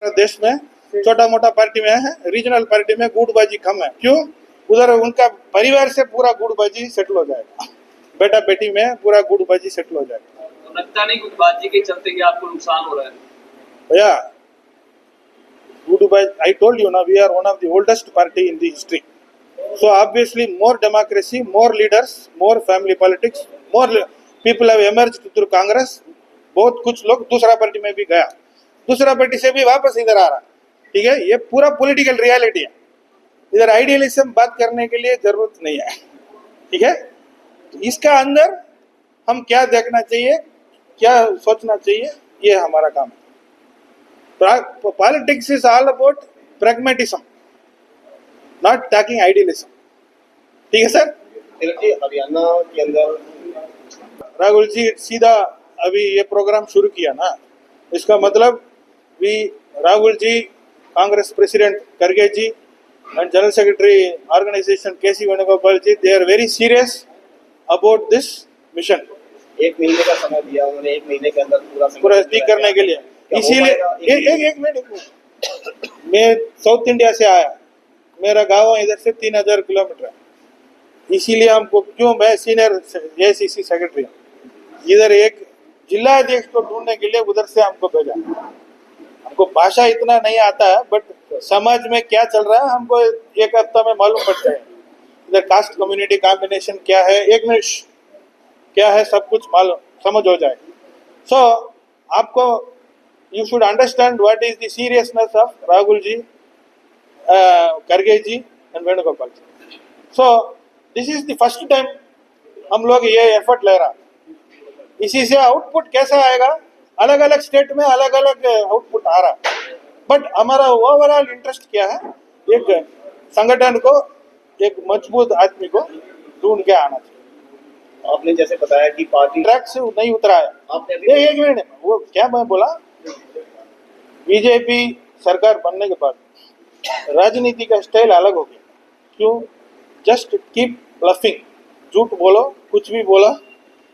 देश में छोटा मोटा पार्टी में है, रीजनल पार्टी में गुटबाजी कम है। क्यों? उधर उनका परिवार से पूरा गुटबाजी सेटल हो जाएगा, बेटा बेटी में पूरा गुटबाजी सेटल हो जाएगा। तो लगता नहीं गुटबाजी के चलते कि आपको नुकसान हो रहा है? भैया, गुटबाजी, I told you now, we are one of the oldest party in the history. So obviously more democracy, more leaders, more family politics, more people have emerged through Congress. बहुत कुछ लोग दूसरा पार्टी में भी गया, दूसरा पार्टी से भी वापस इधर आ रहा। ठीक है, ये पूरा पॉलिटिकल रियलिटी है। इधर आइडियलिज्म बात करने के लिए जरूरत नहीं है। ठीक है, तो इसका अंदर हम क्या देखना चाहिए, क्या सोचना चाहिए, ये हमारा काम है। Politics is all about pragmatism, not talking idealism. ठीक है सर। हरियाणा के अंदर राहुल जी सीधा अभी ये प्रोग्राम शुरू किया ना, इसका मतलब भी राहुल जी, कांग्रेस प्रेसिडेंट खड़गे ji and general secretary organisation KC Venugopal ji, they are very serious about this mission. 1 महीने का समय दिया उन्होंने, 1 महीने के अंदर पूरा ठीक करने के लिए। इसीलिए एक मिनट, मैं साउथ इंडिया से आया, मेरा गाँव इधर से 3000 किलोमीटर है। इसीलिए हमको, क्यों, मैं सीनियर एसीसी सेक्रेटरी हूँ, इधर एक जिला अध्यक्ष को ढूंढने के लिए उधर से हमको भेजा। हमको भाषा इतना नहीं आता है, बट समाज में क्या चल रहा है हमको एक हफ्ता में मालूम पड़ जाए। इधर कास्ट कम्युनिटी कॉम्बिनेशन क्या है, एक मिनट क्या है, सब कुछ मालूम समझ हो जाए। सो आपको you should understand what is the seriousness of Rahul ji, खड़गे ji and Venugopal ji. So this is the first time हम लोग ये एफर्ट ले रहा। इसी से आउटपुट कैसा आएगा, अलग अलग स्टेट में अलग अलग आउटपुट आ रहा, बट हमारा ओवरऑल इंटरेस्ट क्या है, एक संगठन को, एक मजबूत आदमी को ढूंढ के आना चाहिए। आपने जैसे बताया कि पार्टी ट्रैक से नहीं उतरा है। आपने एक मिनट, वो क्या मैं बोला, बीजेपी सरकार बनने के बाद राजनीति का स्टाइल अलग हो गया। क्यों? जस्ट कीप ब्लफिंग, झूठ बोलो, कुछ भी बोलो,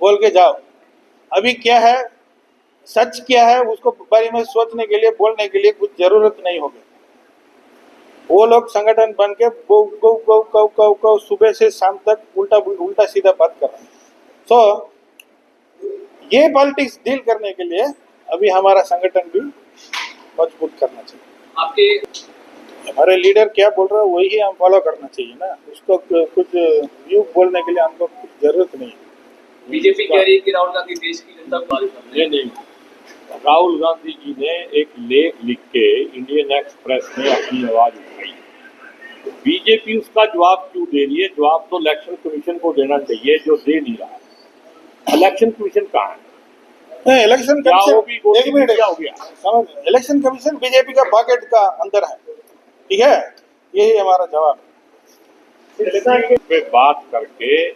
बोल के जाओ। अभी क्या है, सच क्या है, उसको बारे में सोचने के लिए, बोलने के लिए कुछ जरूरत नहीं होगी। वो लोग संगठन बन के गौ गौ गौ गौ गौ गौ सुबह से शाम तक उल्टा सीधा बात कर रहे हैं। सो ये पॉलिटिक्स डील करने के लिए अभी हमारा संगठन भी मजबूत करना चाहिए। आपके हमारे लीडर क्या बोल रहा है वही हम फॉलो करना चाहिए ना, उसको कुछ व्यू बोलने के लिए हमको कुछ जरूरत नहीं है। बीजेपी कह रही है कि राहुल गांधी देश की जनता को बाधित कर रहे हैं। नहीं, राहुल गांधी जी ने एक लेख लिख के इंडियन एक्सप्रेस में अपनी आवाज उठाई। बीजेपी उसका जवाब क्यों दे रही है? जवाब तो इलेक्शन कमीशन को देना चाहिए, जो दे नहीं रहा। इलेक्शन कमीशन कहाँ है? इलेक्शन कमीशन, एक मिनट, क्या हो गया, समझ, इलेक्शन कमीशन बीजेपी का पॉकेट का अंदर है। ठीक है, यही हमारा जवाब है। पे बात करके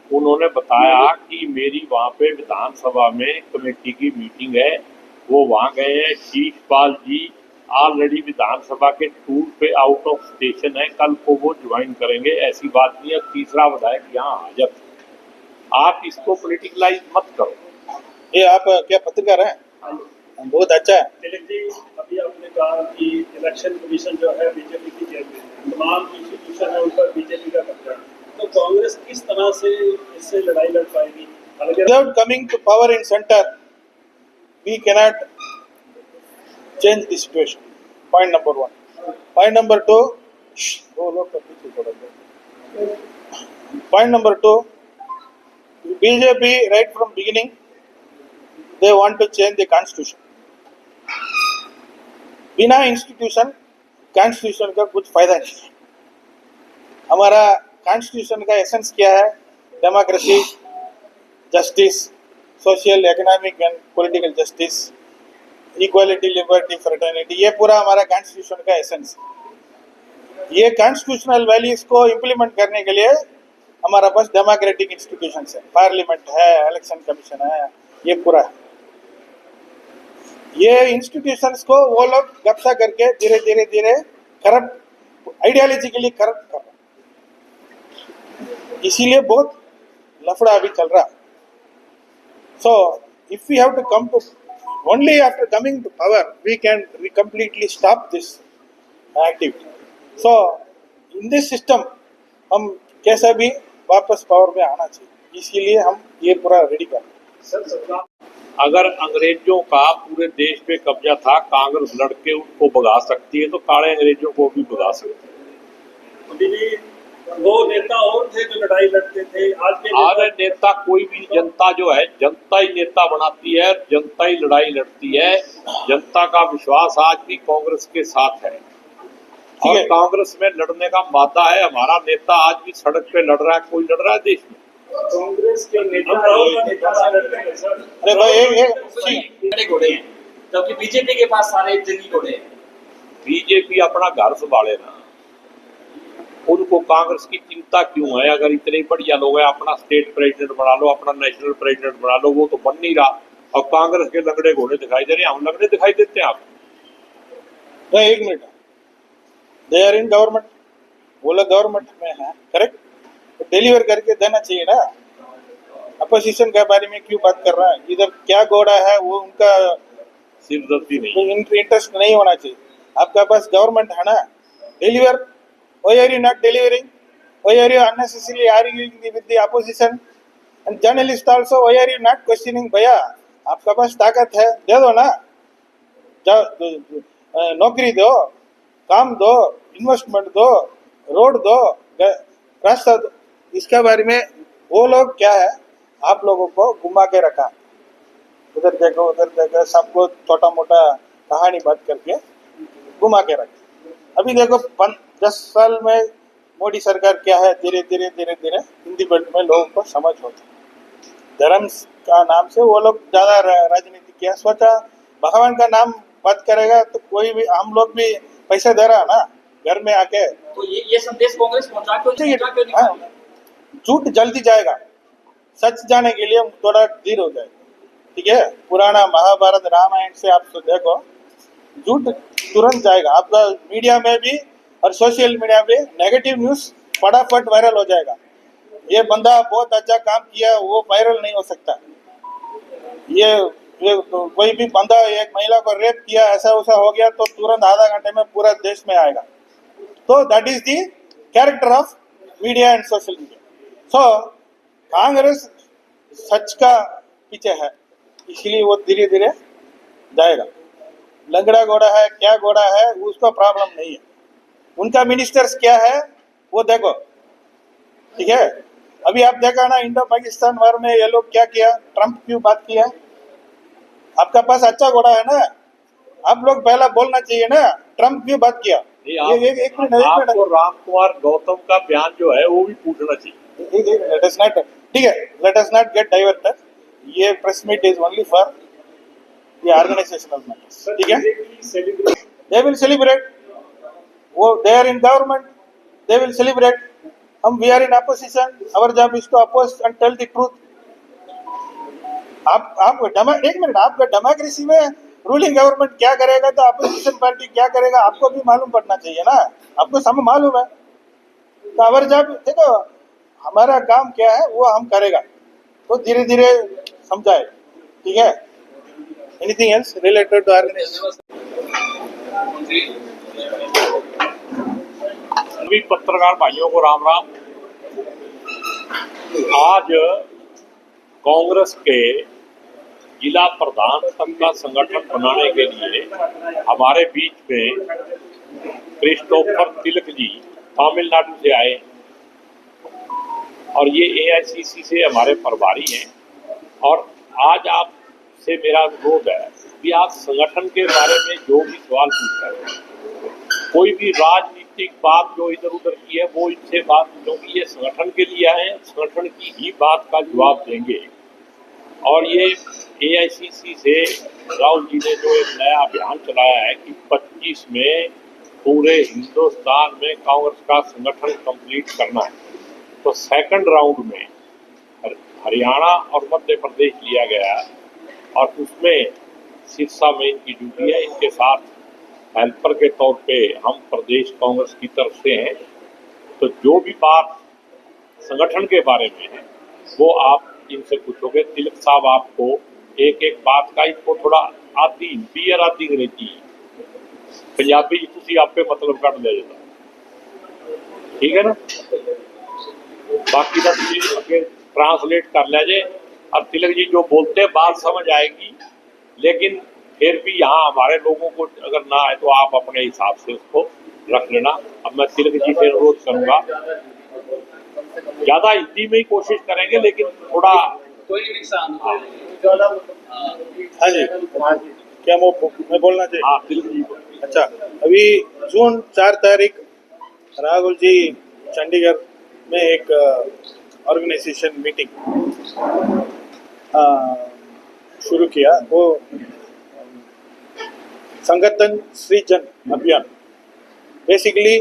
उन्होंने बताया कि मेरी वहाँ पे विधानसभा में कमेटी की मीटिंग है, वो वहाँ गए हैं। शीशपाल जी ऑलरेडी विधानसभा के टूर पे आउट ऑफ स्टेशन है, कल को वो ज्वाइन करेंगे। ऐसी बात नहीं है। तीसरा विधायक यहाँ हाजिर। आप इसको पॉलिटिकलाइज मत करो। ये आप क्या पत्रकार हैं? बहुत अच्छा है। तिलक जी, अभी आपने कहा कि इलेक्शन कमीशन जो है बीजेपी की जेब में है, तमाम इंस्टीट्यूशन है उन पर बीजेपी का कब्जा है, तो कांग्रेस किस तरह से इससे लड़ाई लड़ पाएगी? Without coming to power in center, we cannot change the situation. Point number one. Point number two. Point number two. BJP right from beginning, they want to change the constitution. बिना इंस्टीट्यूशन कॉन्स्टिट्यूशन का कुछ फायदा नहीं है। हमारा constitution का essence क्या है? Democracy, justice, social, economic and political justice, equality, liberty, fraternity, ये पूरा हमारा कॉन्स्टिट्यूशन का एसेंस है। ये कॉन्स्टिट्यूशनल वैल्यूज को इम्प्लीमेंट करने के लिए हमारा पास डेमोक्रेटिक इंस्टीट्यूशंस है, पार्लियामेंट है, इलेक्शन कमीशन है, ये पूरा है। ये इंस्टीट्यूशंस को वो लोग गप्सा करके धीरे धीरे धीरे करप्ट, आइडियोलॉजी के लिए करप्ट कर रहे हैं। इसीलिए बहुत लफड़ा अभी चल रहा है। So if we have to come to only after coming to power we can completely stop this activity. So in this system हम कैसा भी वापस पावर में आना चाहिए, इसीलिए हम ये पूरा रेडी कर रहे हैं। सर सरकार अगर अंग्रेजों का पूरे देश पे कब्जा था, कांग्रेस लड़के उनको भगा सकती है तो काले अंग्रेजों को भी भगा सकती है। अभी भी वो नेता और थे जो लड़ाई लड़ते थे, आज के आज नेता कोई भी, जनता जो है जनता ही नेता बनाती है, जनता ही लड़ाई लड़ती है। जनता का विश्वास आज भी कांग्रेस के साथ है और है। कांग्रेस में लड़ने का मादा है। हमारा नेता आज भी सड़क पे लड़ रहा है, कोई लड़ रहा है देश में। कांग्रेस के नेता राहुल गांधी से लड़ते हैं सर। अरे भाई सारे घोड़े हैं, जबकि बीजेपी के पास सारे जंगी घोड़े हैं। बीजेपी अपना घर संभाले ना, उनको कांग्रेस की चिंता क्यों है? अगर इतने बढ़िया लोग हैं, अपना स्टेट प्रेसिडेंट बना लो, अपना नेशनल प्रेसिडेंट बना लो, वो तो बन नहीं रहा और कांग्रेस के लंगड़े घोड़े दिखाई दे रहे हैं। हम लंगड़े दिखाई देते हैं आपको? एक minute, they are in government, वो लोग गवर्नमेंट में है, करेक्ट, तो डिलीवर करके देना चाहिए ना। अपोजिशन के बारे में क्यों बात कर रहा है? इधर क्या घोड़ा है वो उनका सिरदर्दी नहीं। इंटरेस्ट नहीं होना चाहिए। आपका पास गवर्नमेंट है ना, deliver. Why are you not delivering? Why are you unnecessarily arguing with the opposition? And journalists also, why are you not questioning? भैया आपका पास ताकत है, दे दो ना, नौकरी दो, काम दो, इन्वेस्टमेंट दो, रोड दो, रास्ता दो। इसके बारे में वो लोग क्या है, आप लोगों को घुमा के रखा, उधर देखो उधर देखो, सबको छोटा मोटा कहानी बात करके घुमा के रखा। अभी देखो 10 साल में मोदी सरकार क्या है, धीरे धीरे हिंदी बेल्ट में लोगों को समझ होता है। धर्म का नाम से वो लोग ज्यादा राजनीति किया, सोचा भगवान का नाम बात करेगा तो कोई भी, हम लोग भी पैसा दे रहा ना घर में आके। तो ये संदेश कांग्रेस पहुंचा क्यों नहीं? हाँ, झूठ जल्दी जाएगा, सच जाने के लिए थोड़ा देर हो जाएगा। ठीक है, पुराना महाभारत रामायण से आप तो देखो, झूठ तुरंत जाएगा। आपका मीडिया में भी और सोशल मीडिया पे नेगेटिव न्यूज फटाफट वायरल हो जाएगा। ये बंदा बहुत अच्छा काम किया, वो वायरल नहीं हो सकता। ये कोई भी बंदा एक महिला को रेप किया, ऐसा वैसा हो गया तो तुरंत आधा घंटे में पूरा देश में आएगा। तो that is the character of media and social media. So Congress सच का पीछे है, इसलिए वो धीरे धीरे जाएगा। लंगड़ा घोड़ा है, क्या घोड़ा है, उसको प्रॉब्लम नहीं है। उनका मिनिस्टर्स क्या है वो देखो, ठीक है। अभी आप देखा ना, इंडो पाकिस्तान वार में ये लोग क्या किया, ट्रंप क्यों बात किया? आपका पास अच्छा घोड़ा है ना, आप लोग पहला बोलना चाहिए ना, ट्रंप क्यों बात किया? एक मिनट, आपको राम कुमार गौतम का बयान जो है वो भी पूछना चाहिए। लेट अस नॉट, ठीक है, let us not get diverted. ये press meet is only for the organisational matters, ठीक है। दे विल सेलिब्रेट, वो they are in government, they will celebrate. हम we are in opposition, our job is to oppose and tell the truth. आप एक minute, आपका democracy में ruling government क्या करेगा तो अपोजिशन पार्टी क्या करेगा आपको भी मालूम पड़ना चाहिए ना। आपको सब मालूम है तो अवर जॉब, देखो हमारा काम क्या है वो हम करेगा, तो धीरे धीरे समझाए, ठीक है। Anything else related to organisation? सभी पत्रकार भाइयों को राम राम। आज कांग्रेस के जिला प्रधान संघ का संगठन बनाने के लिए हमारे बीच में क्रिस्टोफर तिलक जी तमिलनाडु से आए और ये एआईसीसी से हमारे प्रभारी हैं। और आज आपसे मेरा अनुरोध है कि आप संगठन के बारे में जो भी सवाल पूछ रहे हैं, कोई भी राजनीतिक बात जो इधर उधर की है वो इनसे बात, क्योंकि ये संगठन के लिए आए हैं, संगठन की ही बात का जवाब देंगे। और ये एआईसीसी से राहुल जी ने जो एक नया अभियान चलाया है कि 25 में पूरे हिंदुस्तान में कांग्रेस का संगठन कंप्लीट करना है, तो सेकंड राउंड में हरियाणा और मध्य प्रदेश लिया गया और उसमें सिरसा में इनकी ड्यूटी है। इनके साथ हेल्पर के तौर पे हम प्रदेश कांग्रेस की तरफ से हैं। तो जो भी बात संगठन के बारे में है वो आप इनसे पूछोगे। तिलक साहब आपको एक एक बात का, इनको थोड़ा आधी हिंदी और आधी अंग्रेजी पंजाबी तुसी आपे मतलब कट लिया जाता, ठीक है ना। बाकी का तुसी अगे ट्रांसलेट कर लिया जे, अब तिलक जी जो बोलते हैं बात समझ आएगी, लेकिन फिर भी यहाँ हमारे लोगों को अगर ना आए तो आप अपने हिसाब से उसको रख लेना। अब मैं तिलक जी से अनुरोध करूंगा, ज्यादा हिंदी में ही कोशिश करेंगे, लेकिन थोड़ा कोई नहीं शांत हो। हाँ जी, क्या मैं बोलना चाहिए? हाँ तिलक जी को। अच्छा, अभी जून 4 तारीख राहुल जी चंडीगढ़ में एक ऑर्गेनाइजेशन मीटिंग शुरू किया, वो संगठन सृजन अभियान। Basically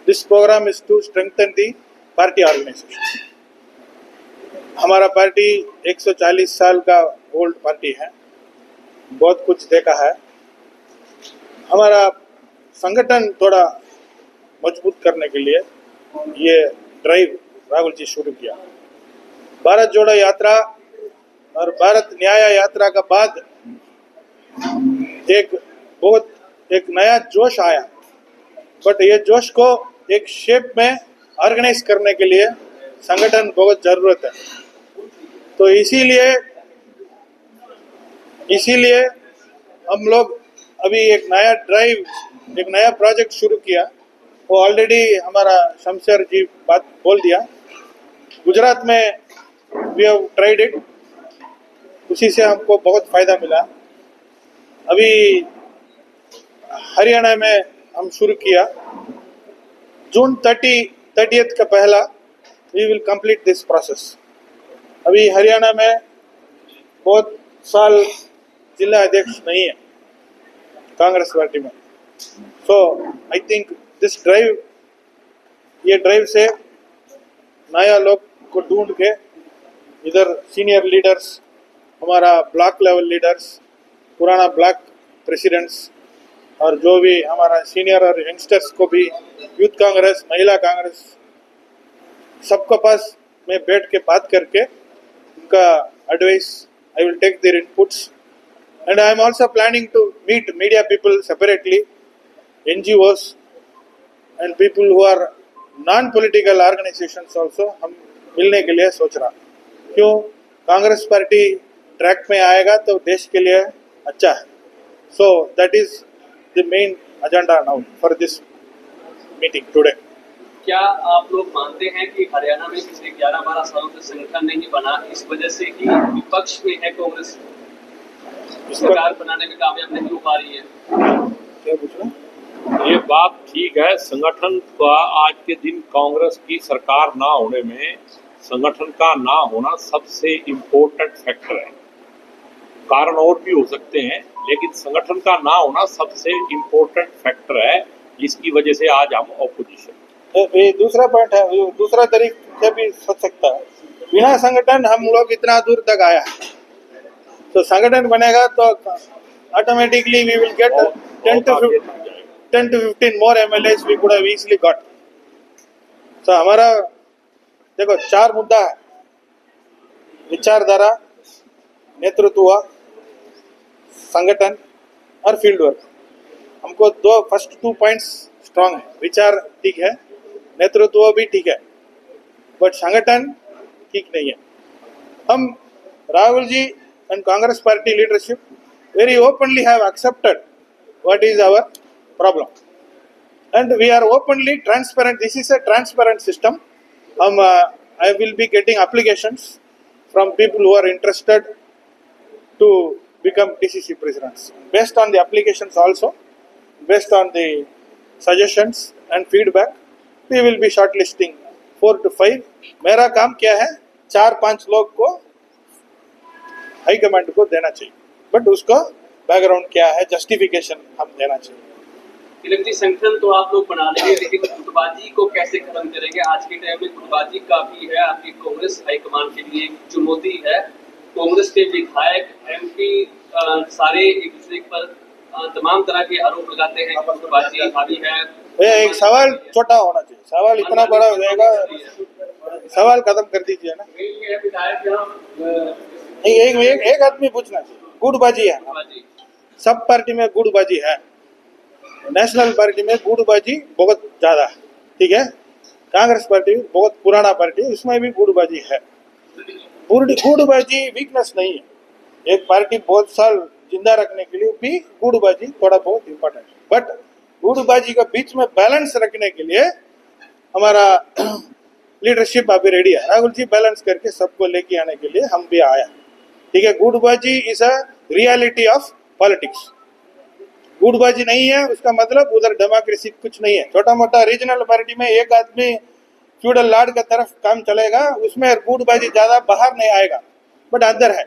this programme is to strengthen the party organisation. हमारा पार्टी 140 साल का ओल्ड पार्टी है, बहुत कुछ देखा है। हमारा संगठन थोड़ा मजबूत करने के लिए ये ड्राइव राहुल जी शुरू किया। भारत जोड़ो यात्रा और भारत न्याय यात्रा का बाद एक नया जोश आया, बट ये जोश को एक शेप में ऑर्गेनाइज करने के लिए संगठन बहुत जरूरत है। तो इसीलिए हम लोग अभी एक नया ड्राइव, एक नया प्रोजेक्ट शुरू किया। वो ऑलरेडी हमारा शमशेर जी बात बोल दिया। गुजरात में वी हैव ट्राइड इट, उसी से हमको बहुत फायदा मिला। अभी हरियाणा में हम शुरू किया, जून 30th का पहला we will complete this process. अभी हरियाणा में बहुत साल जिला अध्यक्ष नहीं है कांग्रेस पार्टी में, सो आई थिंक दिस ड्राइव, ये ड्राइव से नया लोग को ढूंढ के इधर सीनियर लीडर्स, हमारा ब्लॉक लेवल लीडर्स, पुराना ब्लॉक प्रेसिडेंट्स और जो भी हमारा सीनियर और यंगस्टर्स को भी, यूथ कांग्रेस, महिला कांग्रेस, सबके पास मैं बैठ के बात करके उनका advice, I will take their inputs and I am also planning to meet media people separately, NGOs and people who are non political organisations also. हम मिलने के लिए सोच रहा, क्यों कांग्रेस पार्टी ट्रैक में आएगा तो देश के लिए अच्छा है। So that is the main agenda now for this meeting today. क्या आप लोग मानते हैं कि हरियाणा में पिछले 11-12 सालों से संगठन नहीं बना, इस वजह से कि विपक्ष में है कांग्रेस, सरकार बनाने में कामयाब नहीं हो पा रही है? क्या पूछ रहे हैं? ये बात ठीक है। संगठन का आज के दिन कांग्रेस की सरकार ना होने में संगठन का ना होना सबसे इम्पोर्टेंट फैक्टर है। कारण और भी हो सकते हैं, लेकिन संगठन का ना होना सबसे इम्पोर्टेंट फैक्टर है, जिसकी वजह से आज हम ऑपोजिशन। ये दूसरा पॉइंट है, ये दूसरा तरीके से भी सोच सकता है। बिना संगठन हम लोग इतना दूर तक आया, तो संगठन बनेगा तो automatically we will get 10 to 15 more MLAs we could have easily got. So हमारा देखो 4 मुद्दा है, विचारधारा, नेतृत्व, संगठन और फील्ड वर्क। हमको फर्स्ट 2 पॉइंट्स स्ट्रांग है। विचार ठीक है, नेतृत्व भी ठीक है, बट संगठन ठीक नहीं है। हम Rahul ji and Congress party leadership very openly have accepted what is our problem and we are openly transparent. This is a transparent system. I will be getting applications from people who are interested to become DCC presidents. Based on the applications also, based on the suggestions and feedback, we will be shortlisting 4 to 5. मेरा काम क्या है, 4-5 लोग को high command को देना चाहिए, but उसका बैकग्राउंड क्या है, जस्टिफिकेशन हम देना चाहिए। तिलक जी, संगठन तो आप लोग बना लेंगे, लेकिन गुटबाजी को कैसे खत्म करेंगे? आज के टाइम में गुटबाजी काफी है, आपकी कांग्रेस हाईकमान के लिए एक चुनौती है। कांग्रेस के विधायक, MP सारे एक दूसरे पर तमाम तरह के आरोप लगाते हैं, गुटबाजी हावी है। भैया एक सवाल छोटा होना चाहिए, सवाल इतना बड़ा हो जाएगा, सवाल खत्म कर दीजिए ना। विधायक एक आदमी पूछना चाहिए। गुटबाजी है, गुटबाजी सब पार्टी में गुटबाजी है। नेशनल पार्टी में गुटबाजी बहुत ज्यादा है, ठीक है। कांग्रेस पार्टी बहुत पुराना पार्टी है, उसमें भी गुटबाजी है। गुटबाजी वीकनेस नहीं है, एक पार्टी बहुत साल जिंदा रखने के लिए भी गुटबाजी थोड़ा बहुत इम्पोर्टेंट है। बट गुटबाजी का बीच में बैलेंस रखने के लिए हमारा लीडरशिप अभी रेडी है। राहुल जी बैलेंस करके सबको लेके आने के लिए हम भी आया, ठीक है। गुटबाजी is a reality of politics. गुटबाजी नहीं है उसका मतलब उधर डेमोक्रेसी कुछ नहीं है। छोटा मोटा रीजनल पार्टी में एक आदमी फ्यूडल लॉर्ड का तरफ काम चलेगा, उसमें गुटबाजी ज्यादा बाहर नहीं आएगा, बट अंदर है।